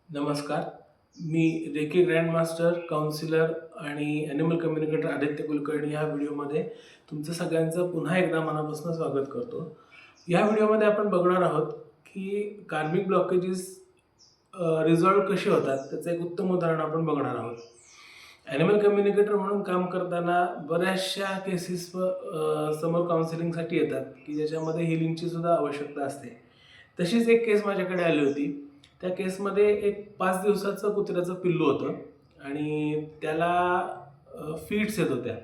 नमस्कार. मी reiki grandmaster, counsellor आणि animal communicator Aditya Kulkarni ह्या व्हिडिओमध्ये तुमचं सगळ्यांचं पुन्हा एकदा मनापासून स्वागत करतो. या व्हिडिओमध्ये आपण बघणार आहोत की कार्मिक ब्लॉकेजेस रिझॉल्व्ह कसे होतात त्याचं एक उत्तम उदाहरण आपण बघणार आहोत. ॲनिमल कम्युनिकेटर म्हणून काम करताना बऱ्याचशा केसेस समोर काउन्सिलिंगसाठी येतात की ज्याच्यामध्ये हिलिंगची सुद्धा आवश्यकता असते. तशीच एक केस माझ्याकडे आली होती. त्या केसमध्ये एक 5 दिवसाचं कुत्र्याचं पिल्लू होतं आणि त्याला फीट्स येत होत्या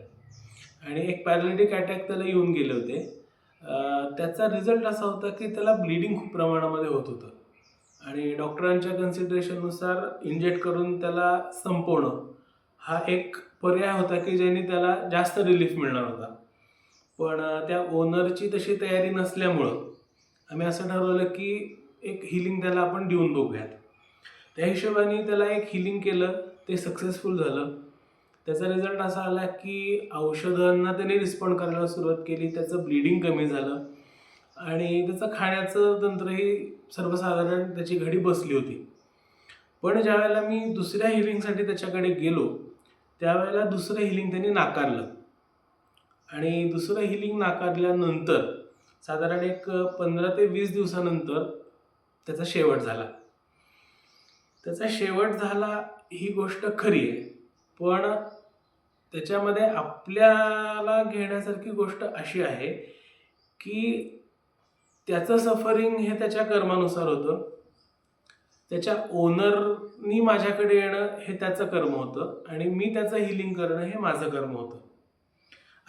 आणि एक पॅरालिटिक अटॅक त्याला येऊन गेले होते. त्याचा रिझल्ट असा होता की त्याला ब्लिडिंग खूप प्रमाणामध्ये होत होतं आणि डॉक्टरांच्या कन्सिडरेशननुसार इंजेक्ट करून त्याला संपवणं हा एक पर्याय होता की ज्याने त्याला जास्त रिलीफ मिळणार होता. पण त्या ओनरची तशी तयारी नसल्यामुळं आम्ही असं ठरवलं की एक हिलिंग त्याला आपण देऊन बघूयात. त्या हिशोबाने त्याला एक हिलिंग केलं, ते सक्सेसफुल झालं. त्याचा रिझल्ट असा आला की औषधांना त्याने रिस्पॉन्ड करायला सुरुवात केली, त्याचं ब्लिडिंग कमी झालं आणि त्याचं खाण्याचं तंत्रही सर्वसाधारण त्याची घडी बसली होती. पण ज्यावेळेला मी दुसऱ्या हिलिंगसाठी त्याच्याकडे गेलो त्यावेळेला दुसरं हिलिंग त्यांनी नाकारलं आणि दुसरं हिलिंग नाकारल्यानंतर साधारण एक 15 ते 20 दिवसानंतर त्याचा शेवट झाला. त्याचा शेवट झाला ही गोष्ट खरी आहे, पण त्याच्यामध्ये आपल्याला घेण्यासारखी गोष्ट अशी आहे की त्याचं सफरिंग हे त्याच्या कर्मानुसार होतं. त्याच्या ओनरनी माझ्याकडे येणं हे त्याचं कर्म होतं आणि मी त्याचं हिलिंग करणं हे माझं कर्म होतं.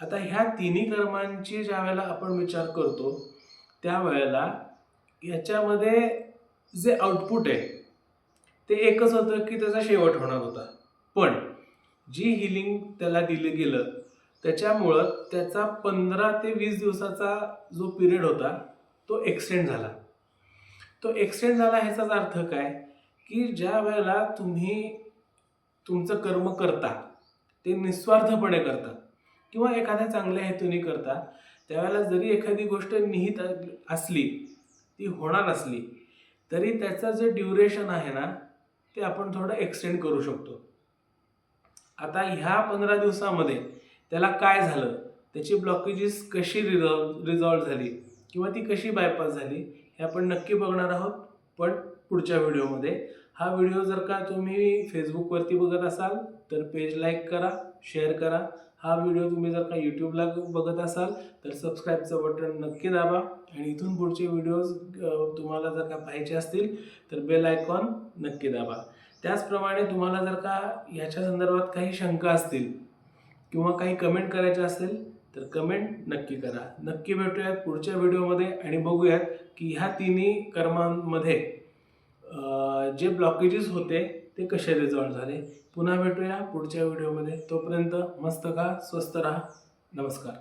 आता ह्या तिन्ही कर्मांची ज्या वेळेला आपण विचार करतो त्यावेळेला याच्यामध्ये जे आउटपुट आहे ते एकच होतं की त्याचा शेवट होणार होता. पण जी हिलिंग त्याला दिलं गेलं त्याच्यामुळं त्याचा 15 ते 20 दिवसाचा जो पिरियड होता तो एक्सटेंड झाला. तो एक्सटेंड झाला ह्याचाच अर्थ काय की ज्या वेळेला तुम्ही तुमचं कर्म करता ते निस्वार्थपणे करता किंवा एखाद्या चांगल्या हेतूने करता, त्यावेळेला जरी एखादी गोष्ट निहित असली, ती होणार असली तरी त्याचं जे ड्युरेशन आहे ना ते आपण थोडं एक्सटेंड करू शकतो. आता ह्या 15 दिवसामध्ये त्याला काय झालं, त्याची ब्लॉकेजेस कशी रिझॉल्व्ह झाली किंवा ती कशी बायपास झाली हे आपण नक्की बघणार आहोत. पण पुढच्या व्हिडिओमध्ये. हा व्हिडिओ जर का तुम्ही फेसबुकवरती बघत असाल तर पेज लाईक करा, शेअर करा. हा व्हिडिओ तुम्ही जर का यूट्यूबला बघत असाल तर सबस्क्राईबचं बटन नक्की दाबा आणि इथून पुढचे व्हिडिओज तुम्हाला जर का पाहायचे असतील तर बेल आयकॉन नक्की दाबा. त्याचप्रमाणे तुम्हाला जर का ह्याच्या संदर्भात काही शंका असतील किंवा काही कमेंट करायचे असेल तर कमेंट नक्की करा. नक्की भेटूयात पुढच्या व्हिडिओमध्ये आणि बघूयात की ह्या तिन्ही कर्मांमध्ये जे ब्लॉकेजेस होते ते कसे रिझॉल्व्ह झाले. पुन्हा भेटूया पुढच्या व्हिडिओमध्ये. तोपर्यंत मस्त खा, स्वस्त राहा. नमस्कार.